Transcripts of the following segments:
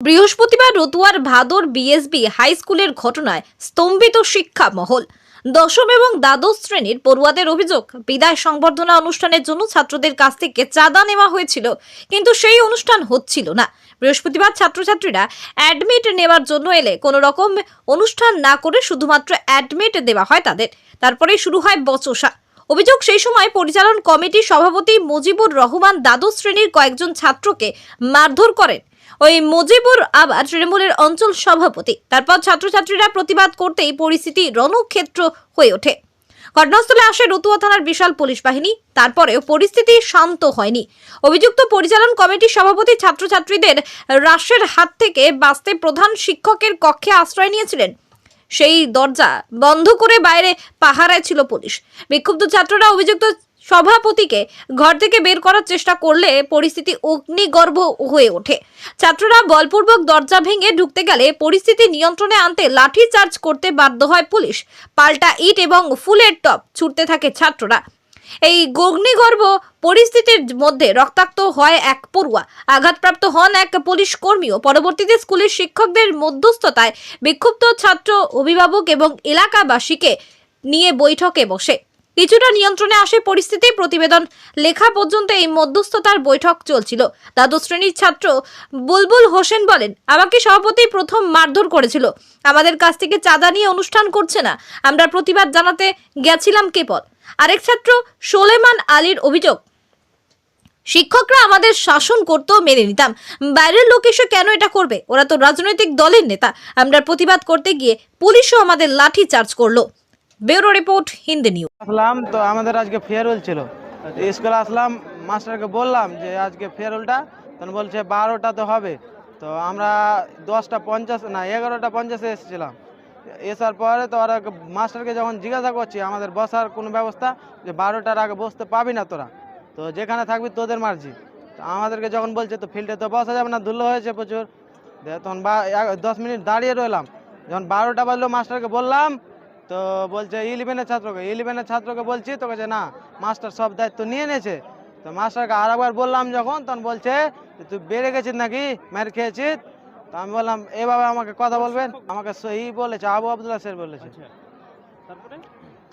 বৃহস্পতিবার রতুয়ার ভাদর BSB high স্কুলের ঘটনায় স্তম্ভিত শিক্ষা মহল। দশম এবং দ্বাদশ শ্রেণীর পড়ুয়াদের অভিযোগ, বিদায় সংবর্ধনা অনুষ্ঠানের জন্য ছাত্রদের কাছ থেকে চাঁদা নেওয়া হয়েছিল, কিন্তু সেই অনুষ্ঠান হচ্ছিল না। বৃহস্পতিবার ছাত্রছাত্রীরা অ্যাডমিট নেওয়ার জন্য এলে কোনো রকম অনুষ্ঠান না করে শুধুমাত্র অ্যাডমিট দেওয়া হয় তাদের। তারপরেই শুরু হয় বচসা। অভিযোগ, সেই সময় পরিচালন কমিটির সভাপতি মুজিবুর রহমান দ্বাদশ শ্রেণীর কয়েকজন ছাত্রকে মারধর করেন। ওই মুজিবুর আবার তৃণমূলের অঞ্চল সভাপতি। তারপর ছাত্রছাত্রীরা প্রতিবাদ করতেই পরিস্থিতি রণক্ষেত্র হয়ে ওঠে। ঘটনাস্থলে আসে রতুয়া থানার বিশাল পুলিশ বাহিনী। তারপরেও পরিস্থিতি শান্ত হয়নি। অভিযুক্ত পরিচালন কমিটির সভাপতি ছাত্রছাত্রীদের রাশের হাত থেকে বাঁচতে প্রধান শিক্ষকের কক্ষে আশ্রয় নিয়েছিলেন। সেই দরজা বন্ধ করে বাইরে পাহারায় ছিল পুলিশ। বিক্ষুব্ধ ছাত্ররা অভিযুক্ত সভাপতিকে ঘর থেকে বের করার চেষ্টা করলে পরিস্থিতি অগ্নিগর্ভ হয়ে ওঠে। ছাত্ররা বলপূর্বক দরজা ভেঙে ঢুকতে গেলে পরিস্থিতি নিয়ন্ত্রণে আনতে লাঠি চার্জ করতে বাধ্য হয় পুলিশ। পাল্টা ইট এবং ফুলের টব ছুটতে থাকে ছাত্ররা। এই অগ্নিগর্ভ পরিস্থিতির মধ্যে রক্তাক্ত হয় এক পড়ুয়া, আঘাতপ্রাপ্ত হন এক পুলিশ কর্মীও। পরবর্তীতে স্কুলের শিক্ষকদের মধ্যস্থতায় বিক্ষুব্ধ ছাত্র, অভিভাবক এবং এলাকাবাসীকে নিয়ে বৈঠকে বসে কিছুটা নিয়ন্ত্রণে আসে পরিস্থিতি। প্রতিবেদন লেখা পর্যন্ত এই মধ্যস্থতার বৈঠক চলছিল। দ্বাদশ শ্রেণীর ছাত্র বুলবুল হোসেন বলেন, আমাকে সভাপতি প্রথম মারধর করেছিল, আমাদের কাছ থেকে চাঁদা নিয়ে অনুষ্ঠান করছে না, আমরা প্রতিবাদ জানাতে গেছিলাম কেবল। আরেক ছাত্র সোলেমান আলীর অভিযোগ, শিক্ষকরা আমাদের শাসন করতো, মেনে নিতাম, বাইরের লোক এসে কেন এটা করবে, ওরা তো রাজনৈতিক দলের নেতা। আমরা প্রতিবাদ করতে গিয়ে পুলিশও আমাদের লাঠি চার্জ করলো। Bureau report, Hindi news. আসলাম তো আমাদের আজকে ফেয়ারওয়েল ছিল, স্কুলে আসলাম, মাস্টারকে বললাম যে আজকে ফেয়ারওয়েলটা, তখন বলছে 12টাতে হবে। তো আমরা 10:50 না 11:50 এসেছিলাম। এসার পরে তো ওরা মাস্টারকে যখন জিজ্ঞাসা করছি আমাদের বসার কোনো ব্যবস্থা, যে 12টার আগে বসতে পাবি না তোরা, তো যেখানে থাকবি তোদের মার্জি। তো আমাদেরকে যখন বলছে তো ফিল্ডে তো বসা যাবে না, ধুলো হয়েছে প্রচুর, তখন 10 মিনিট দাঁড়িয়ে রইলাম। যখন 12টা বাজলো মাস্টারকে বললাম, তো বলছে 11-এর ছাত্রকে বলছি, তো বলছে না মাস্টার সব দায়িত্ব নিয়ে নিয়েছে। তো মাস্টারকে আরেকবার বললাম যখন, তখন বলছে তুই বেড়ে গেছিস নাকি, মার খেয়েছিস। তো আমি বললাম এভাবে আমাকে কথা বলবেন, আমাকে সহি বলেছে, আবু আবদুল্লাহ স্যার বলেছে।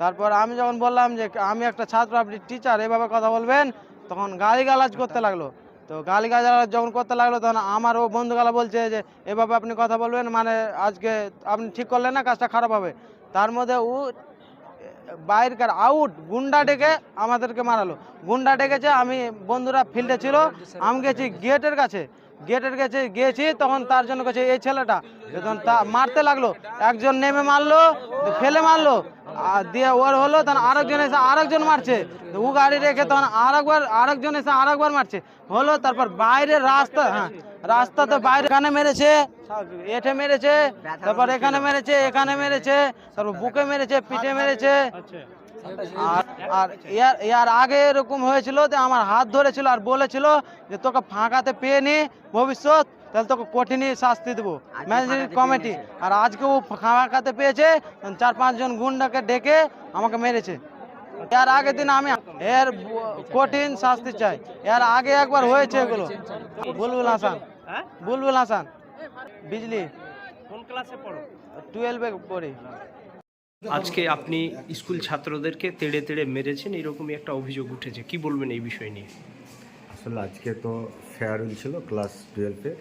তারপর আমি যখন বললাম যে আমি একটা ছাত্র, আপনি টিচার, এভাবে কথা বলবেন, তখন গালিগালাজ করতে লাগলো। তো গালিগালাজ যখন করতে লাগলো, তখন আমার ও বন্ধুগালা বলছে যে এভাবে আপনি কথা বলবেন মানে আজকে আপনি ঠিক করলেন না, কাজটা খারাপ হবে। তার মধ্যে ও বাইরকার আউট গুন্ডা ডেকে আমাদেরকে মারালো। গুন্ডা ডেকেছে, আমি বন্ধুরা ফিল্ডে ছিল, আমি গেছি গেটের কাছে গিয়েছি, তখন তার জন্য কাছে এই ছেলেটা যখন মারতে লাগলো, একজন নেমে মারলো, ফেলে মারলো, আর দিয়ে ওর হলো, তখন আরেকজন এসে আরেকজন মারছে, ও গাড়ি রেখে তখন আরেকজন এসে আরেকবার মারছে হলো। তারপর বাইরে রাস্তা তো বাইরে এখানে মেরেছে, এঠে মেরেছে, তারপর এখানে মেরেছে, তারপর বুকে মেরেছে, পিঠে মেরেছে। আর ইয়ার আগে এরকম হয়েছিল যে আমার হাত ধরেছিল আর বলেছিল যে তোকে ফাঁকাতে পেয়ে নি ভবিষ্যৎ, তাহলে তোকে কঠিন শাস্তি দেবো ম্যানেজমেন্ট কমিটি। আর আজকে ও ফাঁকাতে পেয়েছে, 4-5 জন গুন্ডাকে ডেকে আমাকে মেরেছে। এর আগের দিন আমি এর কঠিন শাস্তি চাই। এর আগে একবার হয়েছে এগুলো। বুলবুল হাসান বিজলি। কোন ক্লাসে পড়ো? 12-এ পড়ি। আজকে আপনি স্কুল ছাত্রদেরকে তেড়ে তেড়ে মেরেছেন, এরকমই একটা অভিযোগ উঠেছে, কি বলবেন এই বিষয় নিয়ে? আসলে আজকে তো ফেয়ারওয়েল ছিল ক্লাস 12-এর।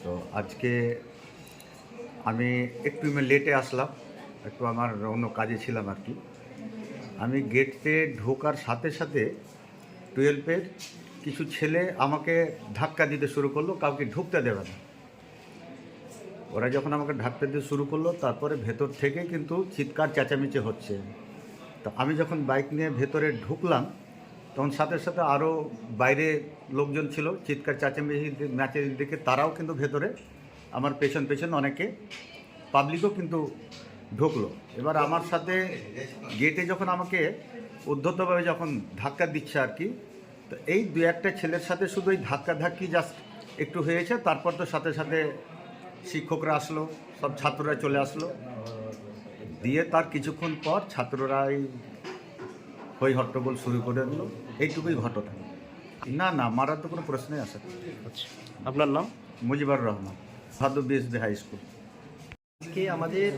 তো আজকে আমি একটু লেটে আসলাম, একটু আমার অন্য কাজে ছিলাম আর কি। আমি গেটে ঢোকার সাথে সাথে 12-এর কিছু ছেলে আমাকে ধাক্কা দিতে শুরু করলো, কাউকে ঢুকতে দেবে না। ওরা যখন আমাকে ধাক্কা দিতে শুরু করলো, তারপরে ভেতর থেকে কিন্তু চিৎকার চেঁচামেচি হচ্ছে। তো আমি যখন বাইক নিয়ে ভেতরে ঢুকলাম, তখন সাথে সাথে আরও বাইরে লোকজন ছিল, চিৎকার চেঁচামেচি ম্যাচের দিকে তারাও কিন্তু ভেতরে আমার পেছন অনেকে পাবলিকও কিন্তু ঢুকলো। এবার আমার সাথে গেটে যখন আমাকে উদ্ধতভাবে যখন ধাক্কা দিচ্ছে আর কি, তো এই 2-একটা ছেলের সাথে শুধু এই ধাক্কি জাস্ট একটু হয়েছে। তারপর তো সাথে সাথে শিক্ষকরা আসলো, সব ছাত্ররা চলে আসলো, দিয়ে তার কিছুক্ষণ পর ছাত্ররা এই হই হট্টগোল শুরু করে দিল। এইটুকুই ঘটনা। না না, মারার তো কোনো প্রশ্নই আসে না। আচ্ছা, আপনার নাম? Mujibur Rahman, Bhadu BSB high school. আজকে আমাদের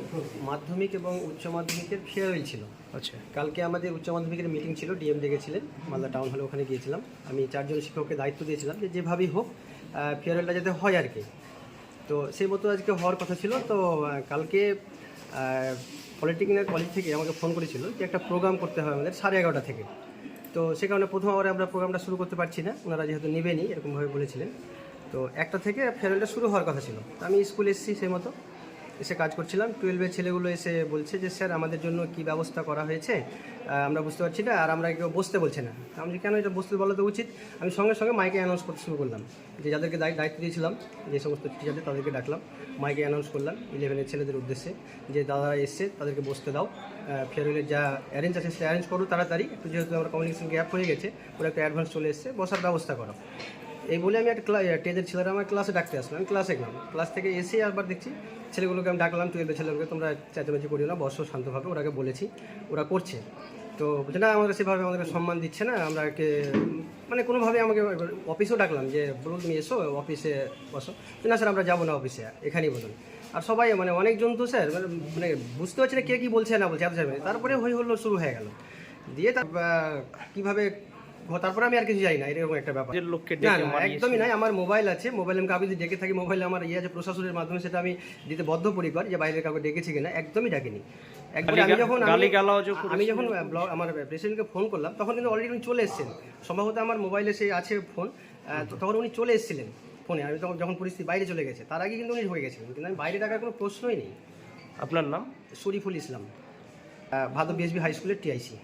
মাধ্যমিক এবং উচ্চ মাধ্যমিকের ফেয়ারওয়েল ছিল। আচ্ছা, কালকে আমাদের উচ্চ মাধ্যমিকের মিটিং ছিল, ডিএম ডেকেছিলেন, মালদা টাউন হলে ওখানে গিয়েছিলাম। আমি 4 জন শিক্ষককে দায়িত্ব দিয়েছিলাম যে যেভাবেই হোক ফেয়ারওয়েলটা যাতে হয় আর কি। তো সেই মতো আজকে হওয়ার কথা ছিল। তো কালকে পলিটেকনিক কলেজ থেকে আমাকে ফোন করেছিল যে একটা প্রোগ্রাম করতে হবে আমাদের 11:30 থেকে। তো সে কারণে প্রথম আওয়ারে আমরা প্রোগ্রামটা শুরু করতে পারছি না, ওনারা যেহেতু নেবেনি এরকমভাবে বলেছিলেন। তো 1টা থেকে ফেয়ারওয়েলটা শুরু হওয়ার কথা ছিল। তো আমি স্কুলে এসেছি সেই মতো, এসে কাজ করছিলাম। 12-এর ছেলেগুলো এসে বলছে যে স্যার আমাদের জন্য কি ব্যবস্থা করা হয়েছে আমরা বুঝতে পারছি না, আর আমরা কেউ বসতে বলছে না। আমি যে কেন এটা বসতে বলা তো উচিত, আমি সঙ্গে সঙ্গে মাইকে অ্যানাউন্স করতে শুরু করলাম যে যাদেরকে দায়িত্ব দিয়েছিলাম, যে সমস্ত টিচারদের তাদেরকে ডাকলাম, মাইকে অ্যানাউন্স করলাম 11-এর ছেলেদের উদ্দেশ্যে যে দাদারা এসছে তাদেরকে বসতে দাও, ফেয়ারওয়েলের যা অ্যারেঞ্জ আছে সেটা অ্যারেঞ্জ করো তাড়াতাড়ি, একটু যেহেতু আমার কমিউনিকেশন গ্যাপ হয়ে গেছে, ওরা একটা অ্যাডভান্স চলে এসছে, বসার ব্যবস্থা করো। এই বলে আমি একটা 10-এর ছেলেরা আমার ক্লাসে ডাকতে আসলাম। আমি ক্লাসে গেলাম, ক্লাস থেকে এসে আবার দেখছি ছেলেগুলোকে আমি ডাকলাম, 12-এর ছেলেগুলোকে তোমরা চেঁচামেচি করিও না, বসো শান্তভাবে, ওরাকে বলেছি, ওরা করছে। তো বলছে না আমাদের সেভাবে আমাদেরকে সম্মান দিচ্ছে না, আমরাকে মানে কোনোভাবে আমাকে অফিসেও ডাকলাম যে বলুন তুমি এসো অফিসে বসো, না স্যার আমরা যাবো না অফিসে, এখানেই বলুন। আর সবাই মানে অনেকজন তো স্যার মানে বুঝতে পারছি না কে কী বলছে না বলছে, এত সামনে তারপরে হই হল্লো শুরু হয়ে গেল দিয়ে কীভাবে, তারপরে আমি আর কিছু যাই না, এরকম একটা ব্যাপার। নিজের লোককে না ডেকে না মারিয়েছে? একদমই নাই, আমার মোবাইল আছে, মোবাইলে আমি কাউকে যদি ডেকে থাকি, মোবাইলে আমার আছে প্রশাসনের মাধ্যমে, সেটা আমি দিতে বদ্ধপরিকর যে বাইরে কাউকে ডেকেছি কিনা, একদমই ডাকিনি। একবার আমি যখন আমার প্রেসিডেন্টকে ফোন করলাম তখন কিন্তু অলরেডি উনি চলে এসেছেন, সম্ভবত আমার মোবাইলে সে আছে ফোন, তখন উনি চলে এসেছিলেন ফোনে, আমি তখন যখন পরিস্থিতি বাইরে চলে গেছে তার আগে কিন্তু উনি হয়ে গেছিলেন, কিন্তু আমি বাইরে ডাকার কোনো প্রশ্নই নেই। আপনার নাম? শরীফুল ইসলাম, ভাদু বিএসবি হাই স্কুলের টিআইসি।